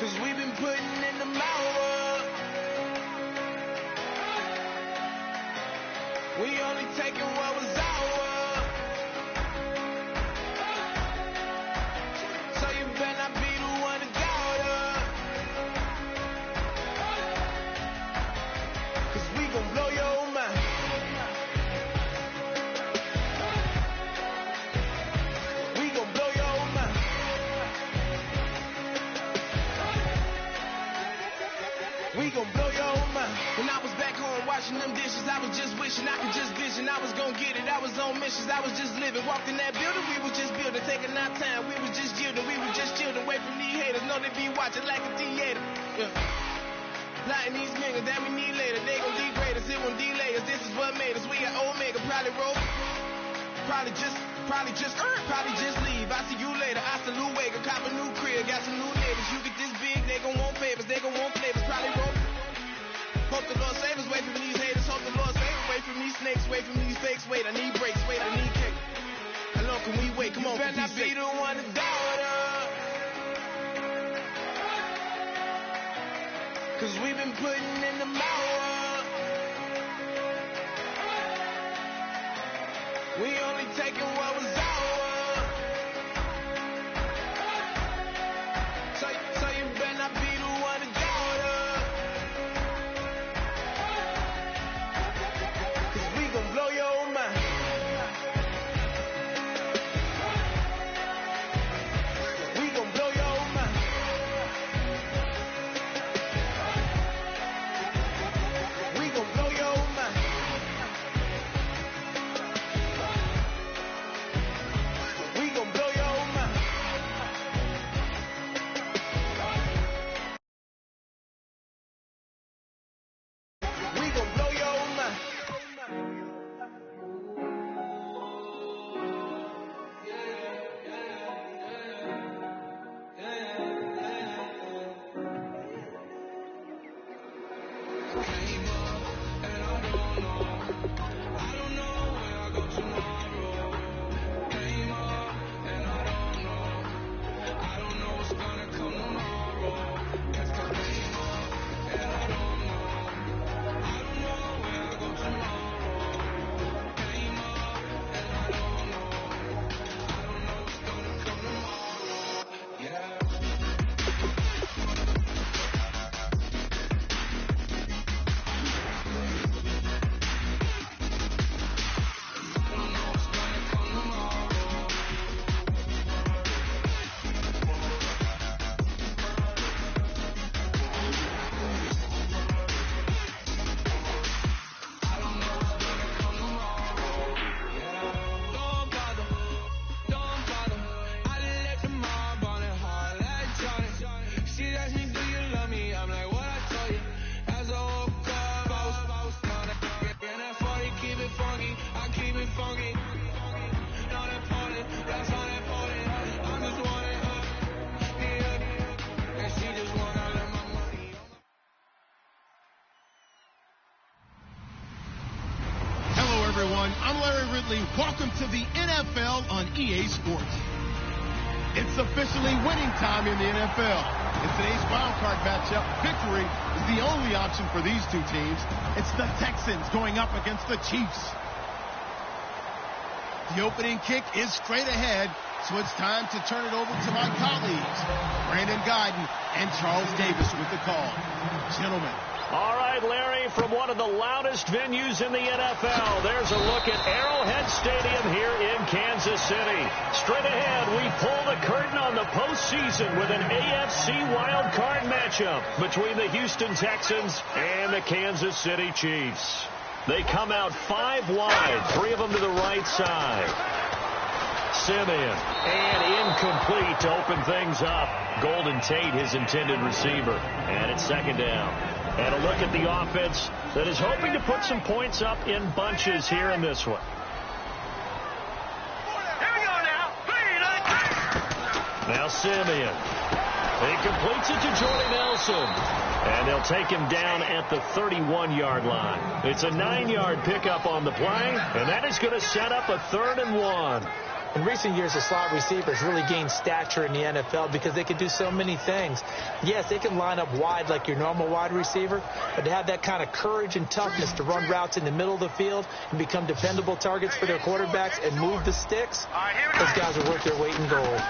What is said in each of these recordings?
Cause we've been putting in the hour. We only taking what was ours. So you better not be the one to doubt us. Cause we gon' blow your mind. We gon' blow your mind. We gon' blow your mind. When I was back home washing them dishes, I was just wishing I could just vision. I was gon' get it, I was on missions, I was just living. Walked in that building, we was just building, taking our time. We was just yielding, we was just chilling. Away from these haters, know they be watching like a theater. Yeah. Lighting these niggas that we need later. They gon' degrade us, it won't delay us. This is what made us. We got Omega, probably roll. Probably just leave. I see you later. I salute Wake, cop a new crib, got some new neighbors. You get this big, they gon' want favors, they gon' want flavors. Probably roll. Hope the Lord save us, wait from these haters. Hope the Lord save us, wait from these snakes, wait from these fakes. Wait, I need breaks, wait, I need cake. How long can we wait? Come on, better not be the one to doubt us. Cause we've been putting in the hour. We only taking what was ours. So you better not be the one to doubt us. Cause we gon' blow your mind. We gon' blow your mind. We gon' blow your mind. We gon' blow your mind. We gon' blow your mind. I'm Larry Ridley. Welcome to the NFL on EA Sports. It's officially winning time in the NFL. In today's wildcard matchup, victory is the only option for these two teams. It's the Texans going up against the Chiefs. The opening kick is straight ahead, so it's time to turn it over to my colleagues, Brandon Guyton and Charles Davis with the call. Gentlemen. All right, Larry, from one of the loudest venues in the NFL, there's a look at Arrowhead Stadium here in Kansas City. Straight ahead, we pull the curtain on the postseason with an AFC wildcard matchup between the Houston Texans and the Kansas City Chiefs. They come out 5 wide, 3 of them to the right side. Simeon, and incomplete to open things up. Golden Tate, his intended receiver. And it's second down. And a look at the offense that is hoping to put some points up in bunches here in this one. Here we go now. Now Simeon. He completes it to Jordy Nelson. And they'll take him down at the 31-yard line. It's a 9-yard pickup on the play, and that is going to set up a 3rd and 1. In recent years, the slot receivers really gained stature in the NFL because they can do so many things. Yes, they can line up wide like your normal wide receiver, but to have that kind of courage and toughness to run routes in the middle of the field and become dependable targets for their quarterbacks and move the sticks, those guys are worth their weight in gold.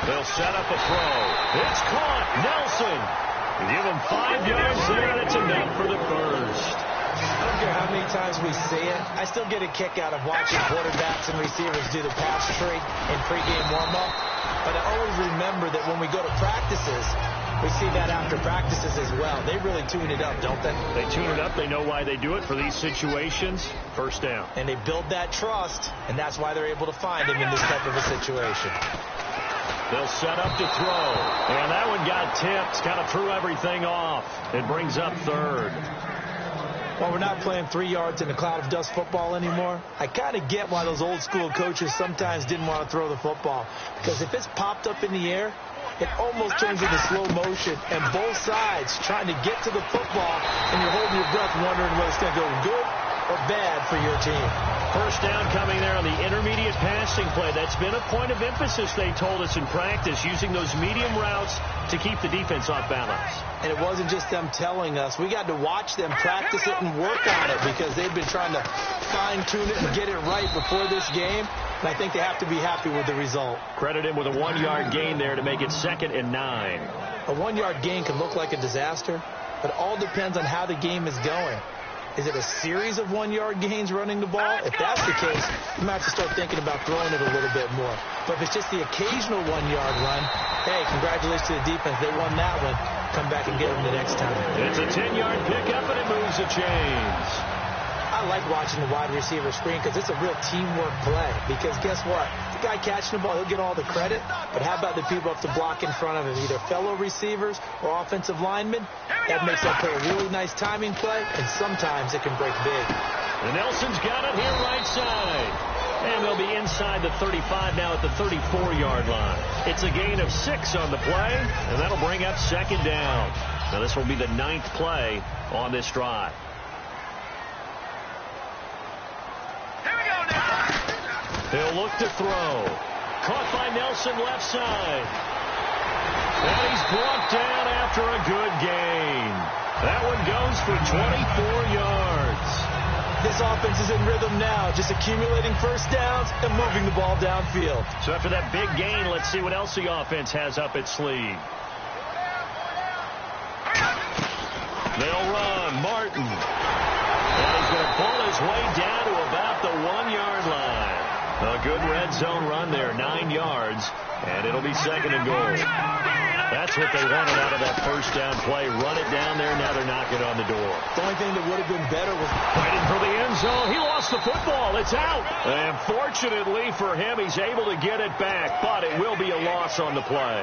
They'll set up a throw. It's caught. Nelson. Give him 5 yards there, and it's enough for the first. I don't care how many times we see it. I still get a kick out of watching quarterbacks and receivers do the pass tree in pregame warm-up. But I always remember that when we go to practices, we see that after practices as well. They really tune it up, don't they? They tune it up. They know why they do it for these situations. First down. And they build that trust, and that's why they're able to find him in this type of a situation. They'll set up to throw. And that one got tipped. Kind of threw everything off. It brings up third. Well, we're not playing 3 yards in a cloud of dust football anymore. I kind of get why those old school coaches sometimes didn't want to throw the football. Because if it's popped up in the air, it almost turns into slow motion. And both sides trying to get to the football, and you're holding your breath wondering whether it's going to go good or bad for your team. First down coming there on the intermediate passing play. That's been a point of emphasis, they told us in practice, using those medium routes to keep the defense off balance. And it wasn't just them telling us. We got to watch them practice it and work on it because they've been trying to fine-tune it and get it right before this game. And I think they have to be happy with the result. Credit him with a 1-yard gain there to make it 2nd and 9. A 1-yard gain can look like a disaster, but it all depends on how the game is going. Is it a series of 1-yard gains running the ball? If that's the case, you might have to start thinking about throwing it a little bit more. But if it's just the occasional 1-yard run, hey, congratulations to the defense. They won that one. Come back and get them the next time. It's a 10-yard pickup, and it moves the chains. I like watching the wide receiver screen because it's a real teamwork play. Because guess what? The guy catching the ball, he'll get all the credit. But how about the people up to block in front of him, either fellow receivers or offensive linemen? That makes that play a really nice timing play, and sometimes it can break big. And Nelson's got it here right side. And they'll be inside the 35 now at the 34-yard line. It's a gain of 6 on the play, and that'll bring up 2nd down. Now this will be the 9th play on this drive. He'll look to throw. Caught by Nelson left side. And he's brought down after a good gain. That one goes for 24 yards. This offense is in rhythm now, just accumulating first downs and moving the ball downfield. So after that big gain, let's see what else the offense has up its sleeve. They'll run. Martin. And he's going to pull his way down to about the 1-yard line. A good red zone run there, 9 yards, and it'll be 2nd and goal. That's what they wanted out of that first down play. Run it down there, now they're knocking on the door. The only thing that would have been better was fighting for the end zone. He lost the football. It's out. And fortunately for him, he's able to get it back, but it will be a loss on the play.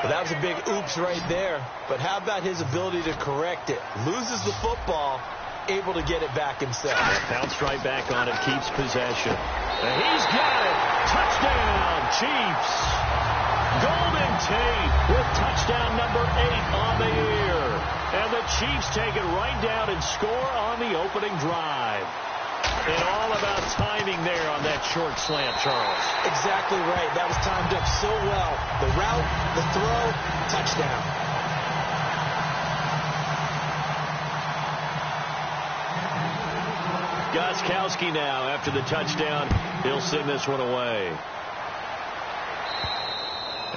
Well, that was a big oops right there. But how about his ability to correct it? Loses the football, able to get it back himself. Bounced right back on it, keeps possession. And he's got it. Touchdown, Chiefs. Golden Tate with touchdown number 8 on the year. And the Chiefs take it right down and score on the opening drive. And all about timing there on that short slant, Charles. Exactly right. That was timed up so well. The route, the throw, touchdown. Gostkowski now, after the touchdown, he'll send this one away.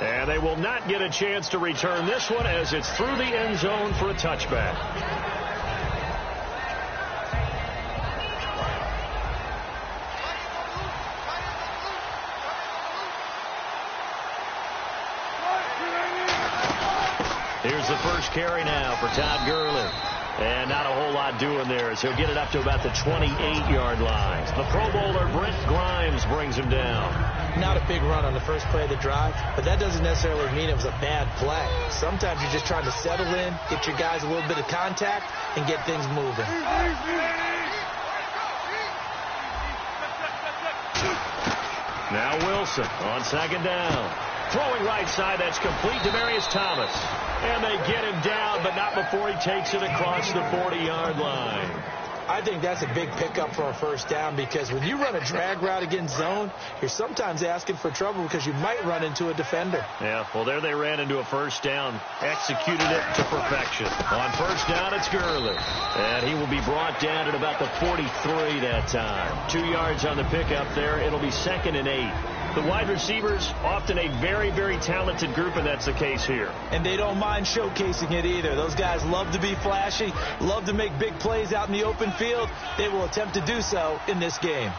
And they will not get a chance to return this one as it's through the end zone for a touchback. Here's the first carry now for Todd Gurley. And not a whole lot doing there as he'll get it up to about the 28-yard line. The Pro Bowler, Brent Grimes, brings him down. Not a big run on the first play of the drive, but that doesn't necessarily mean it was a bad play. Sometimes you're just trying to settle in, get your guys a little bit of contact, and get things moving. Now Wilson on 2nd down. Throwing right side, that's complete. Demaryius Thomas. And they get him down, but not before he takes it across the 40-yard line. I think that's a big pickup for a first down, because when you run a drag route against zone, you're sometimes asking for trouble because you might run into a defender. Yeah, well, there they ran into a first down. Executed it to perfection. On first down, it's Gurley. And he will be brought down at about the 43 that time. 2 yards on the pickup there. It'll be 2nd and 8. The wide receivers, often a very, very talented group, and that's the case here. And they don't mind showcasing it either. Those guys love to be flashy, love to make big plays out in the open field. They will attempt to do so in this game.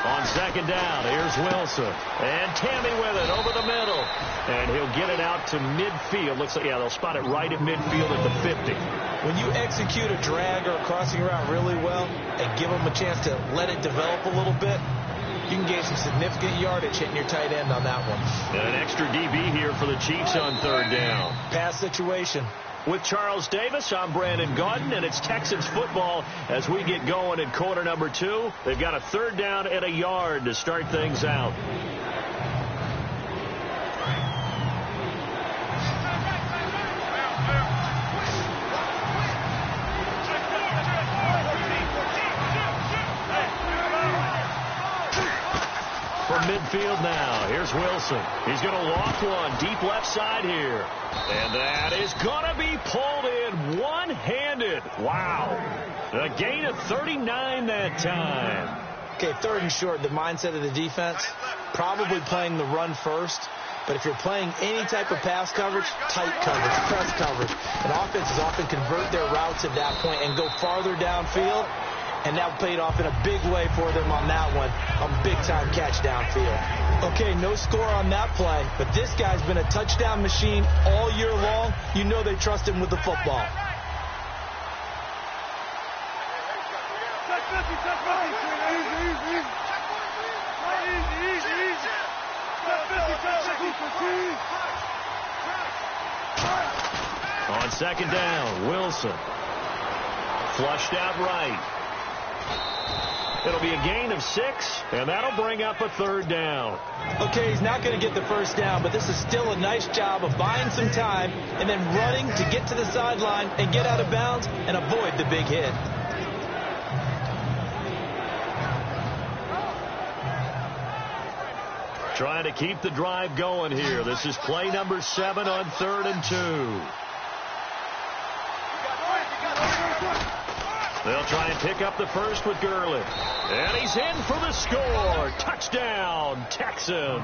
On 2nd down, here's Wilson. And Tammy with it over the middle. And he'll get it out to midfield. Looks like, yeah, they'll spot it right at midfield at the 50. When you execute a drag or a crossing route really well and give them a chance to let it develop a little bit, you can gain some significant yardage hitting your tight end on that one. And an extra DB here for the Chiefs on 3rd down. Pass situation. With Charles Davis, I'm Brandon Gaudin, and it's Texans football as we get going in quarter number 2. They've got a 3rd down and a yard to start things out. From midfield now, here's Wilson. He's going to loft one deep left side here. And that is going to be pulled in one-handed. Wow. A gain of 39 that time. Okay, 3rd and short, the mindset of the defense, probably playing the run first. But if you're playing any type of pass coverage, tight coverage, press coverage, and offenses often convert their routes at that point and go farther downfield. And that paid off in a big way for them on that one. A big-time catch downfield. Okay, no score on that play, but this guy's been a touchdown machine all year long. You know they trust him with the football. On 2nd down, Wilson. Flushed out right. It'll be a gain of 6, and that'll bring up a 3rd down. Okay, he's not going to get the first down, but this is still a nice job of buying some time and then running to get to the sideline and get out of bounds and avoid the big hit. Trying to keep the drive going here. This is play number 7 on 3rd and 2. They'll try and pick up the first with Gurley. And he's in for the score. Touchdown, Texans.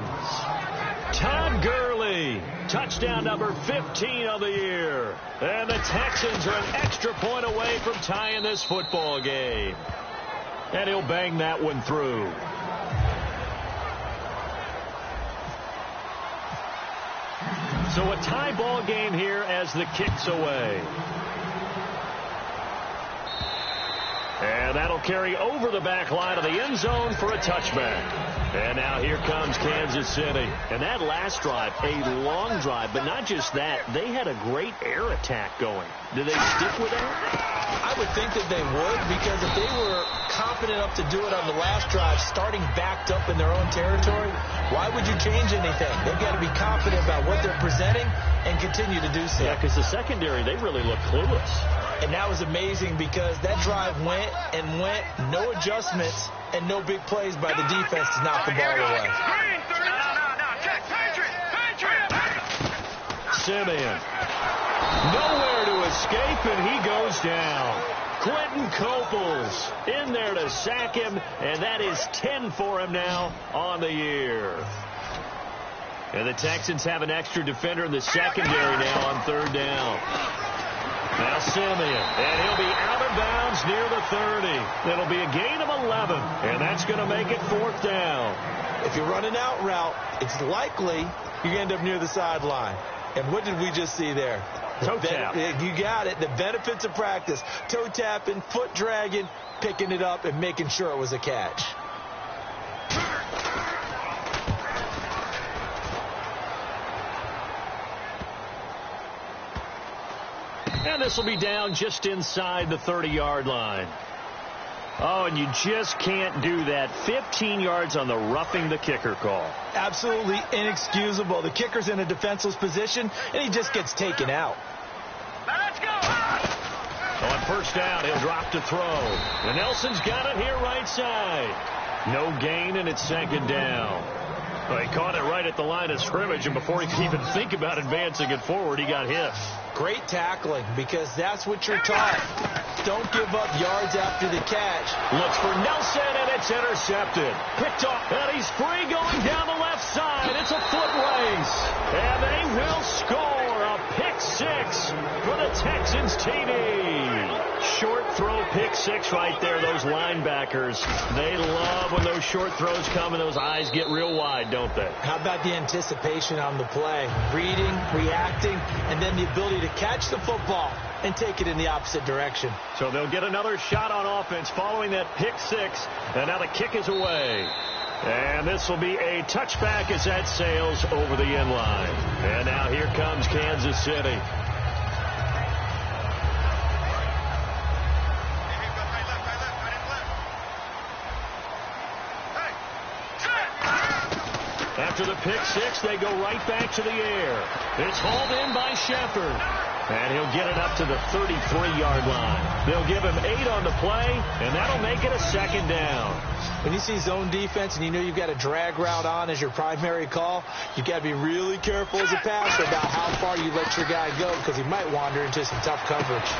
Todd Gurley. Touchdown number 15 of the year. And the Texans are an extra point away from tying this football game. And he'll bang that one through. So a tie ball game here as the kick's away. And that'll carry over the back line of the end zone for a touchback. And now here comes Kansas City. And that last drive, a long drive, but not just that. They had a great air attack going. Do they stick with that? I would think that they would, because if they were confident enough to do it on the last drive, starting backed up in their own territory, why would you change anything? They've got to be confident about what they're presenting and continue to do so. Yeah, because the secondary, they really look clueless. And that was amazing because that drive went and went, no adjustments and no big plays by the defense to knock the ball away. Simeon. Nowhere to escape, and he goes down. Quentin Coples in there to sack him, and that is 10 for him now on the year. And the Texans have an extra defender in the secondary now on 3rd down. Now Simeon, and he'll be out of bounds near the 30. It'll be a gain of 11, and that's going to make it 4th down. If you're running out route, it's likely you're going to end up near the sideline. And what did we just see there? Toe tap. You got it. The benefits of practice. Toe tapping, foot dragging, picking it up, and making sure it was a catch. And this will be down just inside the 30-yard line. Oh, and you just can't do that. 15 yards on the roughing the kicker call. Absolutely inexcusable. The kicker's in a defenseless position, and he just gets taken out. Let's go. first down, he'll drop to throw. And Nelson's got it here right side. No gain, and it's second down. Well, he caught it right at the line of scrimmage, and before he could even think about advancing it forward, he got hit. Great tackling, because that's what you're taught. Don't give up yards after the catch. Looks for Nelson, and it's intercepted. Picked off, and he's free going down the left side. It's a foot race, and they will score a pick six for the Texans TD. Short throw pick six right there. Those linebackers, they love when those short throws come and those eyes get real wide, don't they? How about the anticipation on the play? Reading, reacting, and then the ability to catch the football and take it in the opposite direction. So they'll get another shot on offense following that pick six, and now the kick is away. And this will be a touchback as that sails over the end line. And now here comes Kansas City. After the pick six, they go right back to the air. It's hauled in by Shepard. And he'll get it up to the 33-yard line. They'll give him 8 on the play, and that'll make it a second down. When you see zone defense and you know you've got a drag route on as your primary call, you've got to be really careful as a passer about how far you let your guy go, because he might wander into some tough coverage.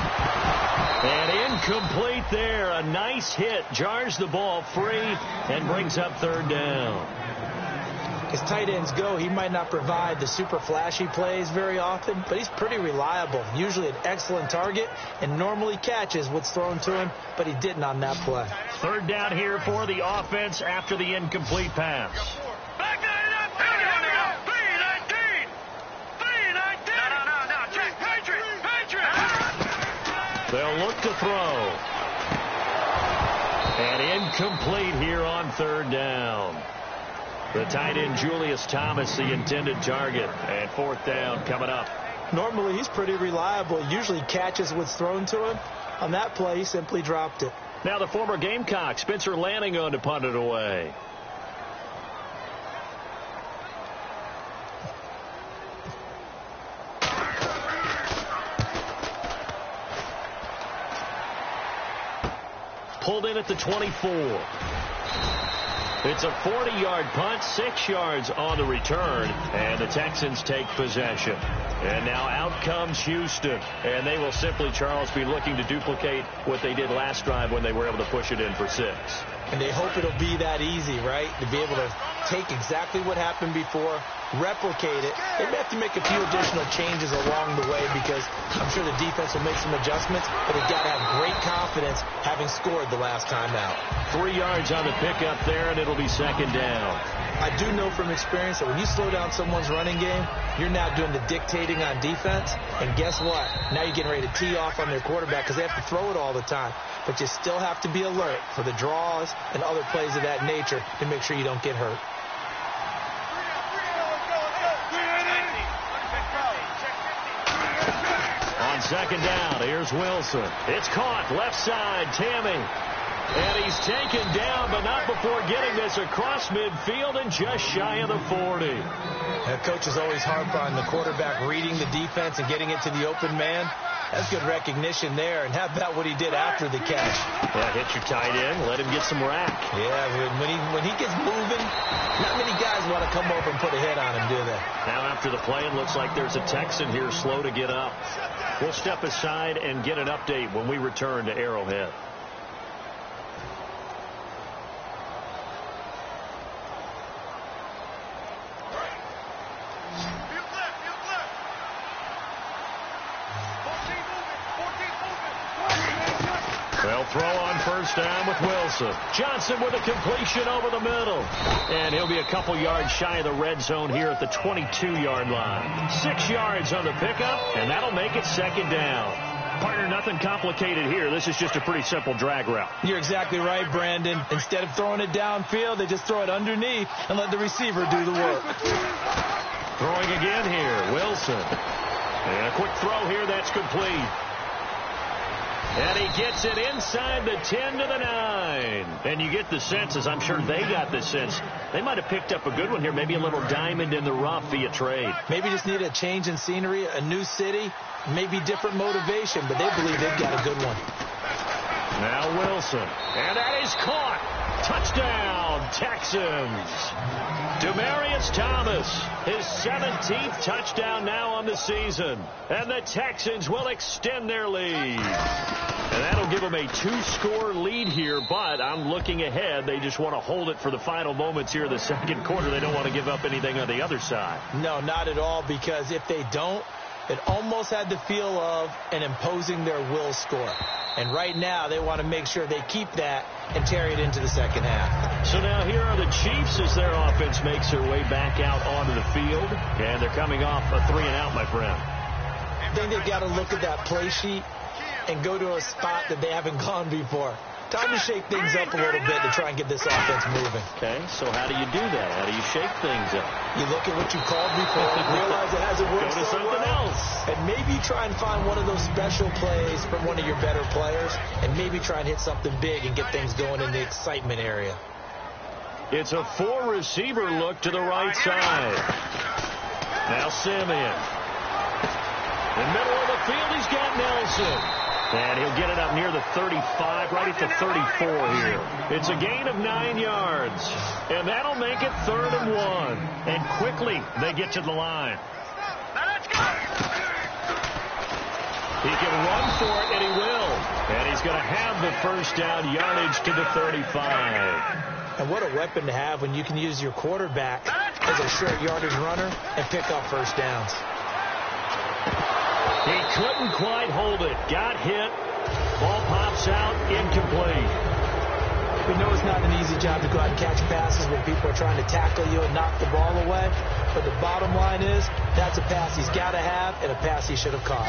And incomplete there. A nice hit. Jars the ball free and brings up third down. As tight ends go, he might not provide the super flashy plays very often, but he's pretty reliable. Usually an excellent target and normally catches what's thrown to him, but he didn't on that play. Third down here for the offense after the incomplete pass. They'll look to throw. And incomplete here on third down. The tight end, Julius Thomas, the intended target. And fourth down coming up. Normally, he's pretty reliable. He usually catches what's thrown to him. On that play, he simply dropped it. Now the former Gamecock, Spencer Lanning, on to punt it away. Pulled in at the 24. It's a 40-yard punt, 6 yards on the return, and the Texans take possession. And now out comes Houston, and they will simply, Charles, be looking to duplicate what they did last drive when they were able to push it in for 6. And they hope it'll be that easy, right? To be able to take exactly what happened before, replicate it. They may have to make a few additional changes along the way, because I'm sure the defense will make some adjustments, but they've got to have great confidence having scored the last time out. 3 yards on the pickup there, and it'll be second down. I do know from experience that when you slow down someone's running game, you're now doing the dictating on defense. And guess what? Now you're getting ready to tee off on their quarterback because they have to throw it all the time. But you still have to be alert for the draws and other plays of that nature to make sure you don't get hurt. On second down, here's Wilson. It's caught, left side, Tammy. And he's taken down, but not before getting this across midfield and just shy of the 40. Coaches always harp on the quarterback reading the defense and getting it to the open man. That's good recognition there. And how about what he did after the catch? Yeah, hit your tight end, let him get some rack. Yeah, when he gets moving, not many guys want to come over and put a hit on him, do they? Now after the play, it looks like there's a Texan here slow to get up. We'll step aside and get an update when we return to Arrowhead. They'll throw on first down with Wilson. Johnson with a completion over the middle. And he'll be a couple yards shy of the red zone here at the 22-yard line. 6 yards on the pickup, and that'll make it second down. Partner, nothing complicated here. This is just a pretty simple drag route. You're exactly right, Brandon. Instead of throwing it downfield, they just throw it underneath and let the receiver do the work. Throwing again here, Wilson. And a quick throw here, that's complete. And he gets it inside the 10 to the 9. And you get the sense, as I'm sure they got the sense, they might have picked up a good one here, maybe a little diamond in the rough via trade. Maybe just need a change in scenery, a new city, maybe different motivation, but they believe they've got a good one. Now Wilson, and that is caught. Touchdown, Texans. Demaryius Thomas, his 17th touchdown now on the season. And the Texans will extend their lead. And that'll give them a 2-score lead here, but I'm looking ahead. They just want to hold it for the final moments here in the second quarter. They don't want to give up anything on the other side. No, not at all, because if they don't, it almost had the feel of an imposing their will score. And right now, they want to make sure they keep that and carry it into the second half. So now here are the Chiefs as their offense makes their way back out onto the field. And they're coming off a 3-and-out, my friend. I think they've got to look at that play sheet and go to a spot that they haven't gone before. Time to shake things up a little bit to try and get this offense moving. Okay, so how do you do that? How do you shake things up? You look at what you called before and realize it hasn't worked Go to something else. And maybe try and find one of those special plays from one of your better players, and maybe try and hit something big and get things going in the excitement area. It's a 4-receiver look to the right side. Now Simeon. In the middle of the field, he's got Nelson. And he'll get it up near the 35, right at the 34 here. It's a gain of 9 yards. And that'll make it 3rd and 1. And quickly, they get to the line. He can run for it, and he will. And he's going to have the first down yardage to the 35. And what a weapon to have when you can use your quarterback as a short yardage runner and pick up first downs. He couldn't quite hold it. Got hit. Ball pops out. Incomplete. We know it's not an easy job to go out and catch passes when people are trying to tackle you and knock the ball away. But the bottom line is, that's a pass he's got to have and a pass he should have caught.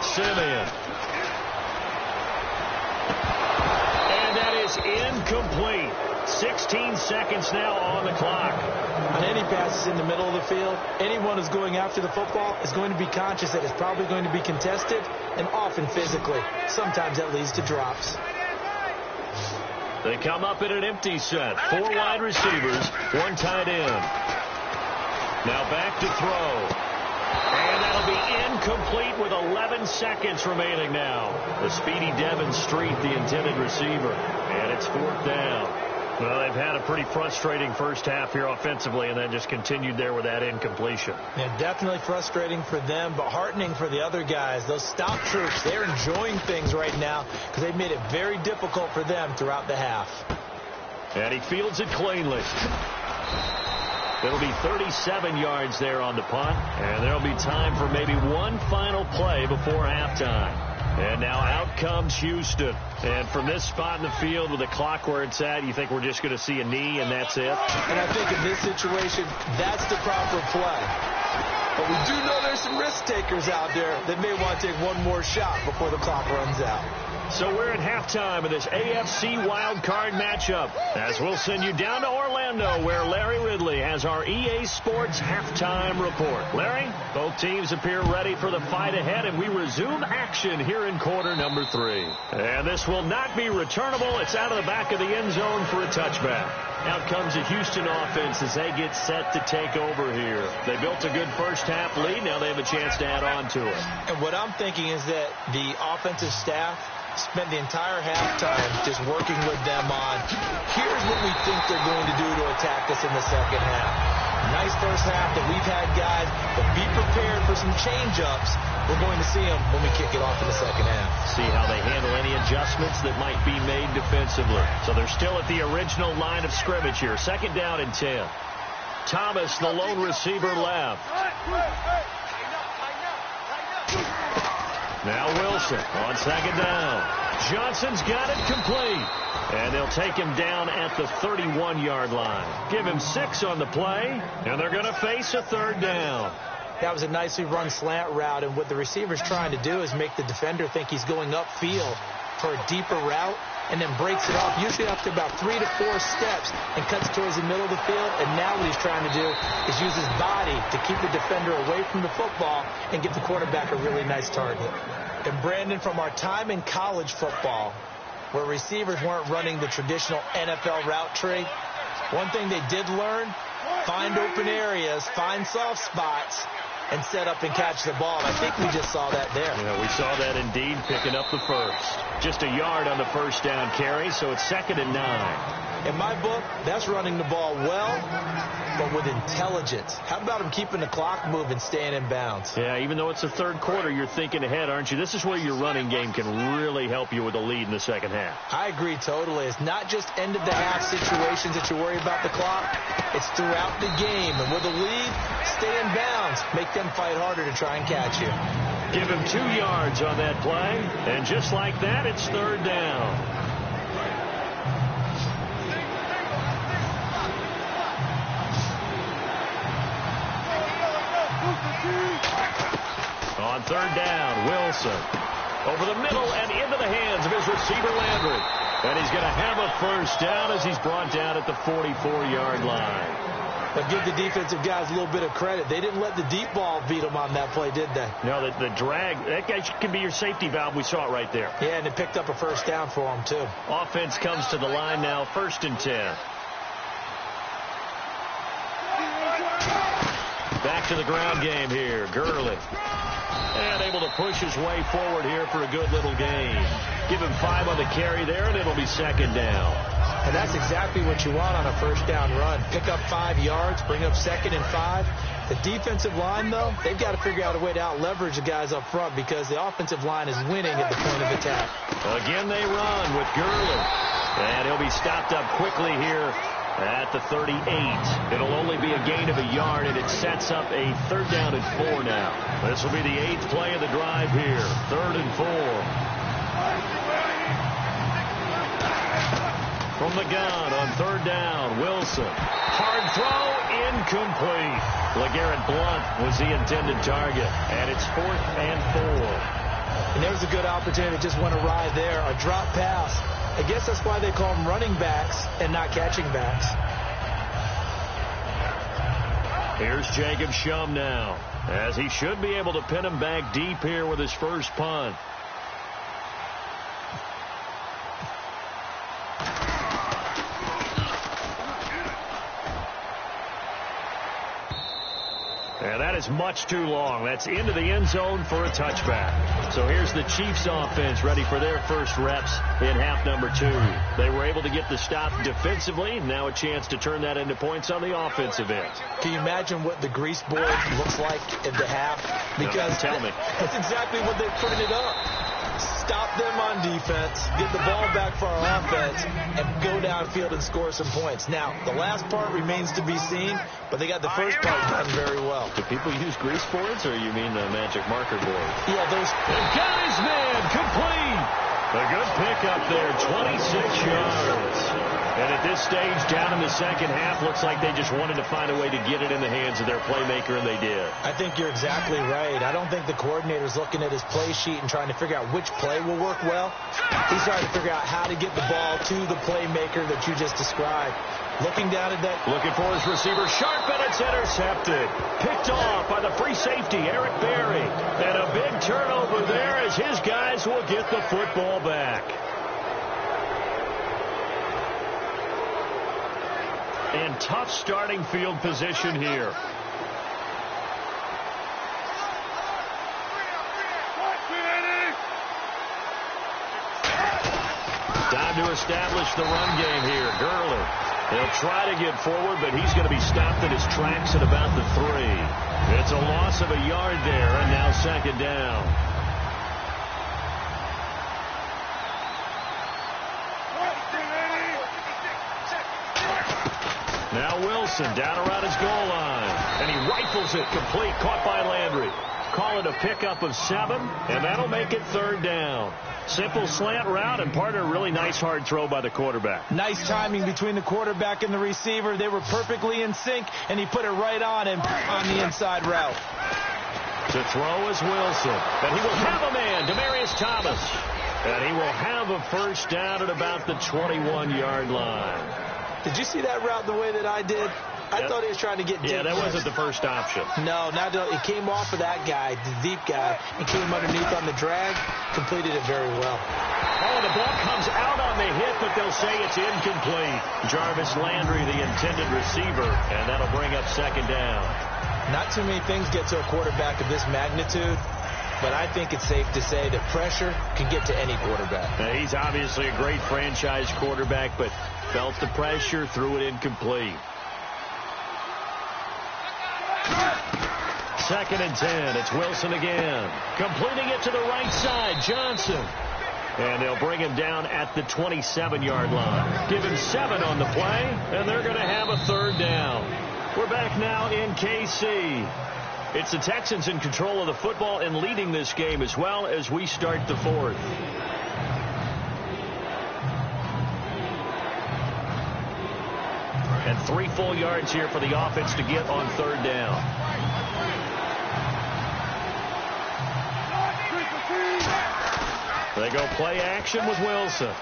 Simeon. And that is incomplete. 16 seconds now on the clock. On any passes in the middle of the field, anyone who's going after the football is going to be conscious that it's probably going to be contested and often physically. Sometimes that leads to drops. They come up in an empty set. 4 wide receivers, 1 tight end. Now back to throw. And that'll be incomplete with 11 seconds remaining now. The speedy Devin Street, the intended receiver. And it's 4th down. Well, they've had a pretty frustrating first half here offensively, and then just continued there with that incompletion. Yeah, definitely frustrating for them, but heartening for the other guys. Those stop troops, they're enjoying things right now because they've made it very difficult for them throughout the half. And he fields it cleanly. It'll be 37 yards there on the punt, and there'll be time for maybe one final play before halftime. And now out comes Houston. And from this spot in the field with the clock where it's at, you think we're just going to see a knee and that's it? And I think in this situation, that's the proper play. But we do know there's some risk takers out there that may want to take one more shot before the clock runs out. So we're at halftime of this AFC wildcard matchup, as we'll send you down to Orlando, where Larry Ridley has our EA Sports halftime report. Larry, both teams appear ready for the fight ahead, and we resume action here in quarter number 3. And this will not be returnable. It's out of the back of the end zone for a touchback. Out comes the Houston offense as they get set to take over here. They built a good first half lead. Now they have a chance to add on to it. And what I'm thinking is that the offensive staff spent the entire halftime just working with them on, here's what we think they're going to do to attack us in the second half. Nice first half that we've had, guys, but be prepared for some change-ups. We're going to see them when we kick it off in the second half. See how they handle any adjustments that might be made defensively. So they're still at the original line of scrimmage here. 2nd down and 10. Thomas, the lone receiver, left. Now Wilson on 2nd down. Johnson's got it complete. And they'll take him down at the 31-yard line. Give him 6 on the play, and they're going to face a 3rd down. That was a nicely run slant route, and what the receiver's trying to do is make the defender think he's going upfield for a deeper route and then breaks it off, usually after about 3 to 4 steps, and cuts towards the middle of the field. And now what he's trying to do is use his body to keep the defender away from the football and give the quarterback a really nice target. And Brandon, from our time in college football, where receivers weren't running the traditional NFL route tree, one thing they did learn: find open areas, find soft spots, and set up and catch the ball. And I think we just saw that there. Yeah, we saw that indeed, picking up the first. Just a yard on the first down carry, so it's 2nd and 9. In my book, that's running the ball well, but with intelligence. How about him keeping the clock moving, staying in bounds? Yeah, even though it's the third quarter, you're thinking ahead, aren't you? This is where your running game can really help you with a lead in the second half. I agree totally. It's not just end-of-the-half situations that you worry about the clock. It's throughout the game. And with a lead, stay in bounds. Make them fight harder to try and catch you. Give him 2 yards on that play, and just like that, it's 3rd down. On 3rd down, Wilson over the middle and into the hands of his receiver, Landry. And he's going to have a first down as he's brought down at the 44-yard line. But give the defensive guys a little bit of credit. They didn't let the deep ball beat them on that play, did they? No, the drag, that guy can be your safety valve. We saw it right there. Yeah, and it picked up a first down for him, too. Offense comes to the line now, 1st and 10. Back to the ground game here, Gurley. And able to push his way forward here for a good little gain. Give him 5 on the carry there, and it'll be 2nd down. And that's exactly what you want on a first down run. Pick up 5 yards, bring up 2nd and 5. The defensive line, though, they've got to figure out a way to out-leverage the guys up front because the offensive line is winning at the point of attack. Again, they run with Gurley. And he'll be stopped up quickly here at the 38. It'll only be a gain of a yard, and it sets up a 3rd down and 4 now. This will be the 8th play of the drive here. 3rd and 4. From the gun on 3rd down, Wilson. Hard throw, incomplete. LeGarrette Blount was the intended target, and it's 4th and 4. And there's a good opportunity to just went awry there. A drop pass. I guess that's why they call them running backs and not catching backs. Here's Jacob Shum now, as he should be able to pin him back deep here with his first punt. And that is much too long. That's into the end zone for a touchback. So here's the Chiefs offense ready for their first reps in half number 2. They were able to get the stop defensively. Now a chance to turn that into points on the offensive end. Can you imagine what the grease board looks like at the half? Because tell me. That's exactly what they printed up. Stop them on defense, get the ball back for our offense, and go downfield and score some points. Now, the last part remains to be seen, but they got the first part done very well. Do people use grease boards, or you mean the magic marker board? Yeah, those. They've got his man complete. A good pickup there, 26 yards. And at this stage, down in the second half, looks like they just wanted to find a way to get it in the hands of their playmaker, and they did. I think you're exactly right. I don't think the coordinator's looking at his play sheet and trying to figure out which play will work well. He's trying to figure out how to get the ball to the playmaker that you just described. Looking down at that. Looking for his receiver, sharp, and it's intercepted. Picked off by the free safety, Eric Berry. And a big turnover there as his guys will get the football back. And tough starting field position here. Time to establish the run game here. Gurley. He'll try to get forward, but he's going to be stopped in his tracks at about the 3. It's a loss of a yard there, and now 2nd down. Now Wilson down around his goal line, and he rifles it complete, caught by Landry. Call it a pickup of 7, and that'll make it 3rd down. Simple slant route, and part of a really nice hard throw by the quarterback. Nice timing between the quarterback and the receiver. They were perfectly in sync, and he put it right on him on the inside route. To throw is Wilson, and he will have a man, Demaryius Thomas. And he will have a first down at about the 21-yard line. Did you see that route the way that I did? I thought he was trying to get deep. Yeah, that wasn't the first option. No, it came off of that guy, the deep guy, and came underneath on the drag, completed it very well. Oh, the ball comes out on the hit, but they'll say it's incomplete. Jarvis Landry, the intended receiver, and that'll bring up second down. Not too many things get to a quarterback of this magnitude, but I think it's safe to say that pressure can get to any quarterback. Now, he's obviously a great franchise quarterback, but felt the pressure, threw it incomplete. 2nd and 10. It's Wilson again. Completing it to the right side. Johnson. And they'll bring him down at the 27-yard line. Give him 7 on the play, and they're going to have a third down. We're back now in KC. It's the Texans in control of the football and leading this game as well as we start the fourth. And 3 full yards here for the offense to get on third down. They go play action with Wilson.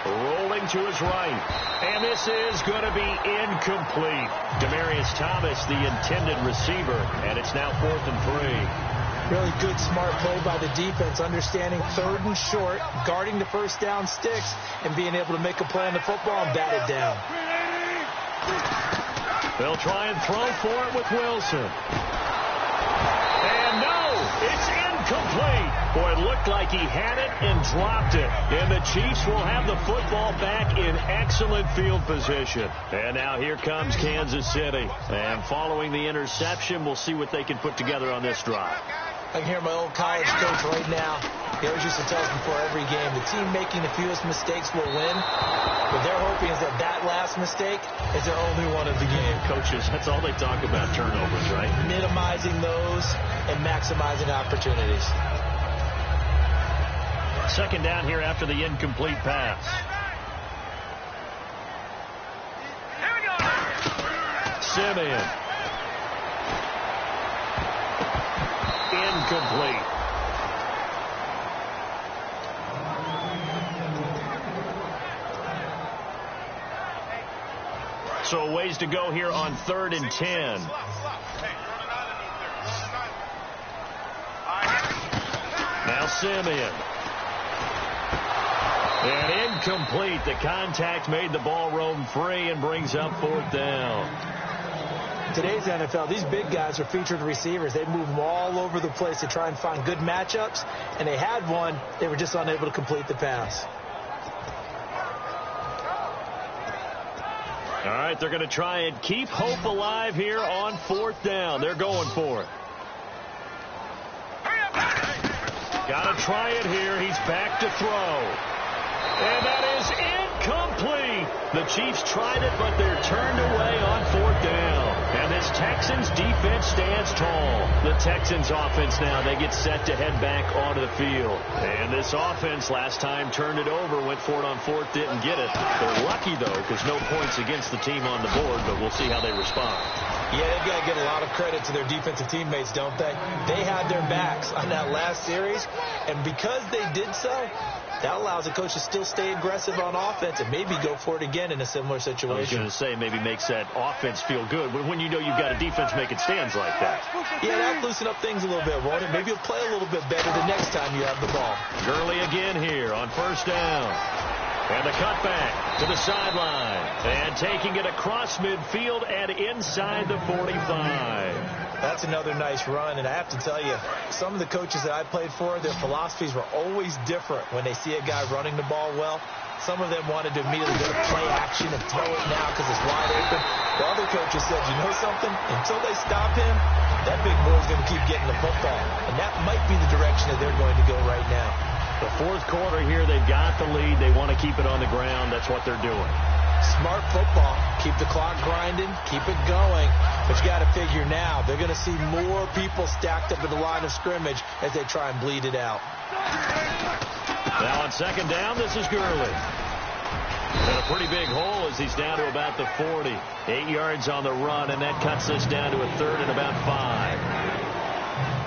Rolling to his right. And this is going to be incomplete. Demaryius Thomas, the intended receiver. And it's now 4th and 3. Really good, smart play by the defense, understanding 3rd and short, guarding the first down sticks, and being able to make a play on the football and bat it down. They'll try and throw for it with Wilson. And no, it's incomplete. Boy, it looked like he had it and dropped it. And the Chiefs will have the football back in excellent field position. And now here comes Kansas City. And following the interception, we'll see what they can put together on this drive. I can hear my old college coach right now. He always used to tell us before every game, the team making the fewest mistakes will win. What they're hoping is that that last mistake is their only one of the game. Coaches, that's all they talk about, turnovers, right? Minimizing those and maximizing opportunities. 2nd down here after the incomplete pass. Simeon. Incomplete. So a ways to go here on 3rd and 10. Now Simeon. And incomplete. The contact made the ball roam free and brings up 4th down. Today's NFL, these big guys are featured receivers. They move them all over the place to try and find good matchups, and they had one. They were just unable to complete the pass. All right, they're going to try and keep hope alive here on 4th down. They're going for it. Got to try it here. He's back to throw. And that is incomplete. The Chiefs tried it, but they're turned away on 4th down. And this Texans defense stands tall. The Texans offense now, they get set to head back onto the field. And this offense last time turned it over, went for it on 4th, didn't get it. They're lucky, though, because no points against the team on the board, but we'll see how they respond. Yeah, they've got to get a lot of credit to their defensive teammates, don't they? They had their backs on that last series, and because they did so, that allows the coach to still stay aggressive on offense and maybe go for it again in a similar situation. I was going to say maybe makes that offense feel good when you know you've got a defense making stands like that. Yeah, that'll loosen up things a little bit, won't it? Maybe you'll play a little bit better the next time you have the ball. Gurley again here on 1st down. And the cutback to the sideline. And taking it across midfield and inside the 45. That's another nice run, and I have to tell you, some of the coaches that I played for, their philosophies were always different when they see a guy running the ball well. Some of them wanted to immediately go to play action and throw it now because it's wide open. The other coaches said, you know something? Until they stop him, that big boy's going to keep getting the football. And that might be the direction that they're going to go right now. The 4th quarter here, they've got the lead. They want to keep it on the ground. That's what they're doing. Smart football. Keep the clock grinding. Keep it going. But you got to figure now, they're going to see more people stacked up at the line of scrimmage as they try and bleed it out. Now on 2nd down, this is Gurley. And a pretty big hole as he's down to about the 40. 8 yards on the run, and that cuts us down to a 3rd and about 5.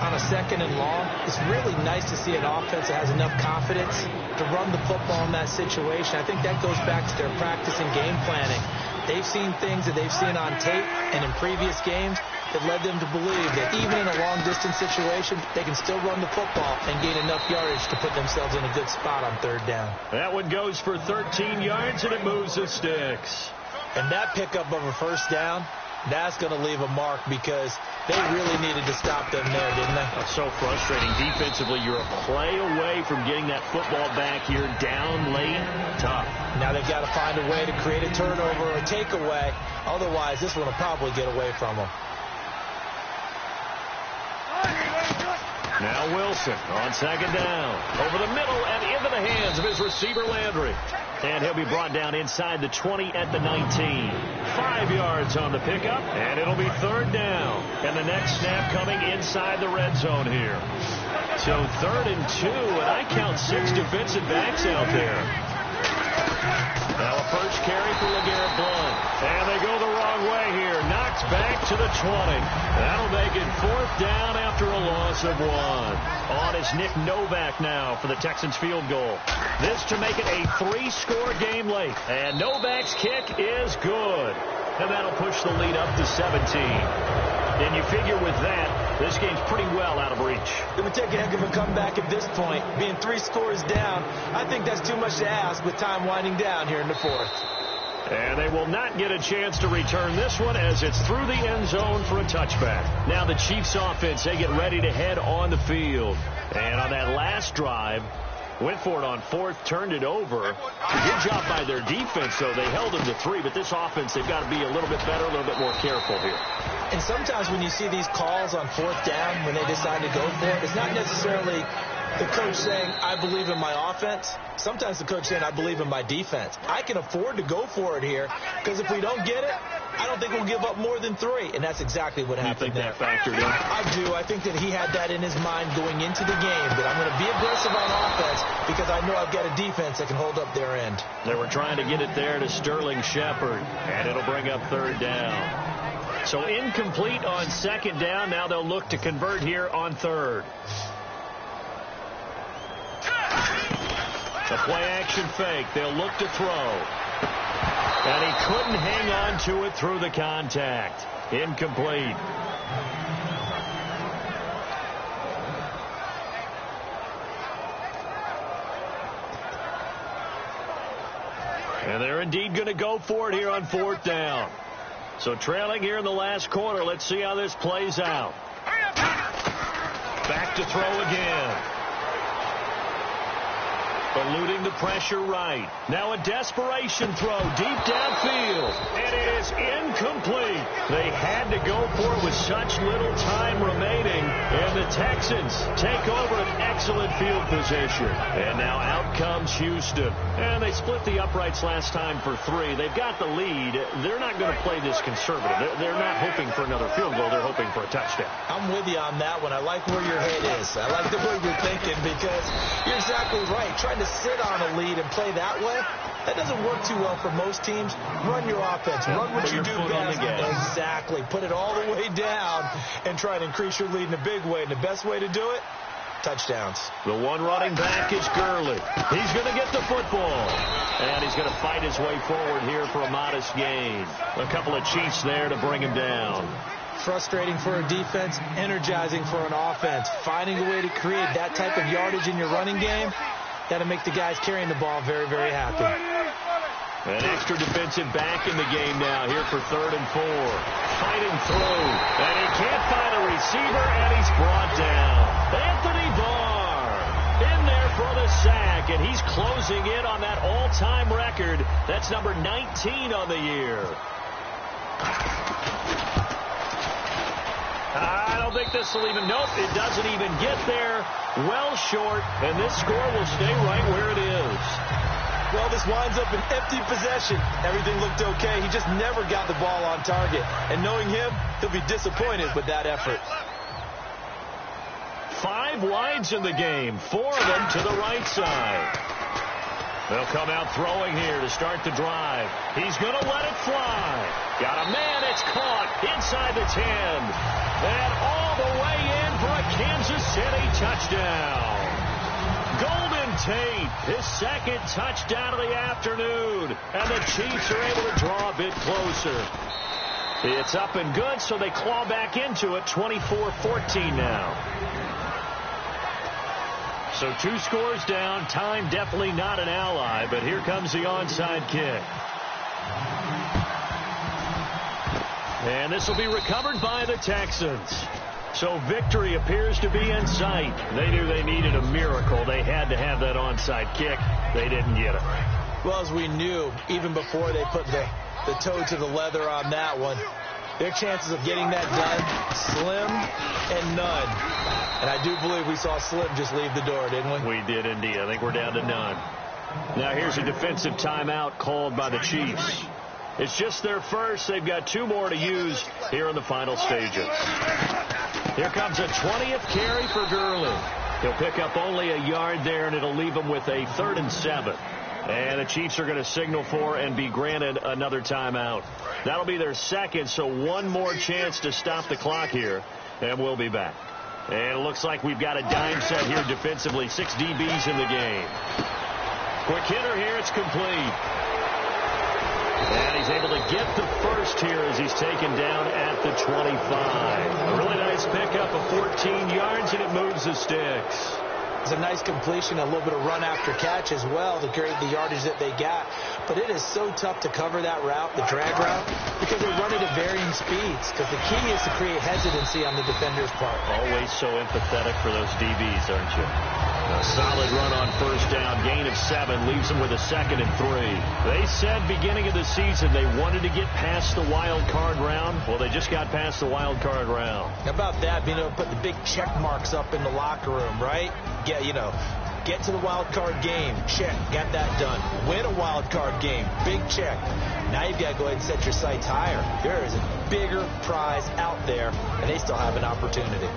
on a 2nd and long, it's really nice to see an offense that has enough confidence to run the football in that situation. I think that goes back to their practice and game planning. They've seen things that they've seen on tape and in previous games that led them to believe that even in a long-distance situation, they can still run the football and gain enough yardage to put themselves in a good spot on 3rd down. That one goes for 13 yards, and it moves the sticks. And that pickup of a 1st down, that's going to leave a mark because they really needed to stop them there, didn't they? That's so frustrating. Defensively, you're a play away from getting that football back here down late. Tough. Now they've got to find a way to create a turnover or a takeaway. Otherwise, this one will probably get away from them. Now Wilson on 2nd down. Over the middle and into the hands of his receiver, Landry. And he'll be brought down inside the 20 at the 19. 5 yards on the pickup, and it'll be 3rd down. And the next snap coming inside the red zone here. So 3rd and 2, and I count 6 defensive backs out there. Now a first carry for LeGarrette Blount. And they go the wrong way here. Knocks back to the 20. That'll make it 4th down after a loss of 1. On is Nick Novak now for the Texans field goal. This to make it a 3-score game late. And Novak's kick is good. And that'll push the lead up to 17. And you figure with that, this game's pretty well out of reach. It would take a heck of a comeback at this point. Being 3 scores down, I think that's too much to ask with time winding down here in the 4th. And they will not get a chance to return this one as it's through the end zone for a touchback. Now the Chiefs offense, they get ready to head on the field. And on that last drive, went for it on 4th, turned it over. Good job by their defense, though. They held them to 3, but this offense, they've got to be a little bit better, a little bit more careful here. And sometimes when you see these calls on 4th down, when they decide to go for it, it's not necessarily the coach saying, I believe in my offense. Sometimes the coach saying, I believe in my defense. I can afford to go for it here because if we don't get it, I don't think we'll give up more than 3. And that's exactly what happened there. You think that factored in? I do. I think that he had that in his mind going into the game, that I'm going to be aggressive on offense because I know I've got a defense that can hold up their end. They were trying to get it there to Sterling Shepard, and it'll bring up 3rd down. So incomplete on 2nd down. Now they'll look to convert here on 3rd. A play-action fake. They'll look to throw. And he couldn't hang on to it through the contact. Incomplete. And they're indeed going to go for it here on 4th down. So trailing here in the last quarter. Let's see how this plays out. Back to throw again. Eluding the pressure right. Now a desperation throw deep downfield. And it is incomplete. They had to go for it with such little time remaining. And the Texans take over an excellent field position. And now out comes Houston. And they split the uprights last time for 3. They've got the lead. They're not going to play this conservative. They're not hoping for another field goal. They're hoping for a touchdown. I'm with you on that one. I like where your head is. I like the way you're thinking because you're exactly right. Trying to sit on a lead and play that way, that doesn't work too well for most teams. Run your offense. Run what you do best. Exactly. Put it all the way down and try to increase your lead in a big way. And the best way to do it, touchdowns. The one running back is Gurley. He's going to get the football. And he's going to fight his way forward here for a modest gain. A couple of Chiefs there to bring him down. Frustrating for a defense, energizing for an offense. Finding a way to create that type of yardage in your running game, that'll make the guys carrying the ball very, very happy. An extra defensive back in the game now here for 3rd and 4. Fighting through. And he can't find a receiver, and he's brought down. Anthony Barr in there for the sack, and he's closing in on that all-time record. That's number 19 on the year. I don't think this will even, nope, it doesn't even get there. Well short, and this score will stay right where it is. Well, this winds up an empty possession. Everything looked okay. He just never got the ball on target. And knowing him, he'll be disappointed with that effort. 5 wides in the game, 4 of them to the right side. They'll come out throwing here to start the drive. He's going to let it fly. Got a man. It's caught inside the 10. And all the way in for a Kansas City touchdown. Golden Tate, his second touchdown of the afternoon. And the Chiefs are able to draw a bit closer. It's up and good, so they claw back into it, 24-14 now. So 2 scores down. Time definitely not an ally, but here comes the onside kick. And this will be recovered by the Texans. So victory appears to be in sight. They knew they needed a miracle. They had to have that onside kick. They didn't get it. Well, as we knew, even before they put the toe to the leather on that one, their chances of getting that done, slim and none. And I do believe we saw Slim just leave the door, didn't we? We did indeed. I think we're down to none. Now here's a defensive timeout called by the Chiefs. It's just their first. They've got 2 more to use here in the final stages. Here comes a 20th carry for Gurley. He'll pick up only a yard there, and it'll leave him with a 3rd and 7. And the Chiefs are going to signal for and be granted another timeout. That'll be their second, so 1 more chance to stop the clock here, and we'll be back. And it looks like we've got a dime set here defensively. 6 DBs in the game. Quick hitter here. It's complete. And he's able to get the first here as he's taken down at the 25. A really nice pickup of 14 yards, and it moves the sticks. It's a nice completion, a little bit of run after catch as well to create the yardage that they got. But it is so tough to cover that route, the drag route, because they run it at varying speeds. Because the key is to create hesitancy on the defender's part. Always so empathetic for those DBs, aren't you? A solid run on first down, gain of 7, leaves them with a 2nd and 3. They said beginning of the season they wanted to get past the wild card round. Well, they just got past the wild card round. How about that, being able to put the big check marks up in the locker room, right? Get to the wild card game. Check. Got that done. Win a wild card game. Big check. Now you've got to go ahead and set your sights higher. There is a bigger prize out there, and they still have an opportunity.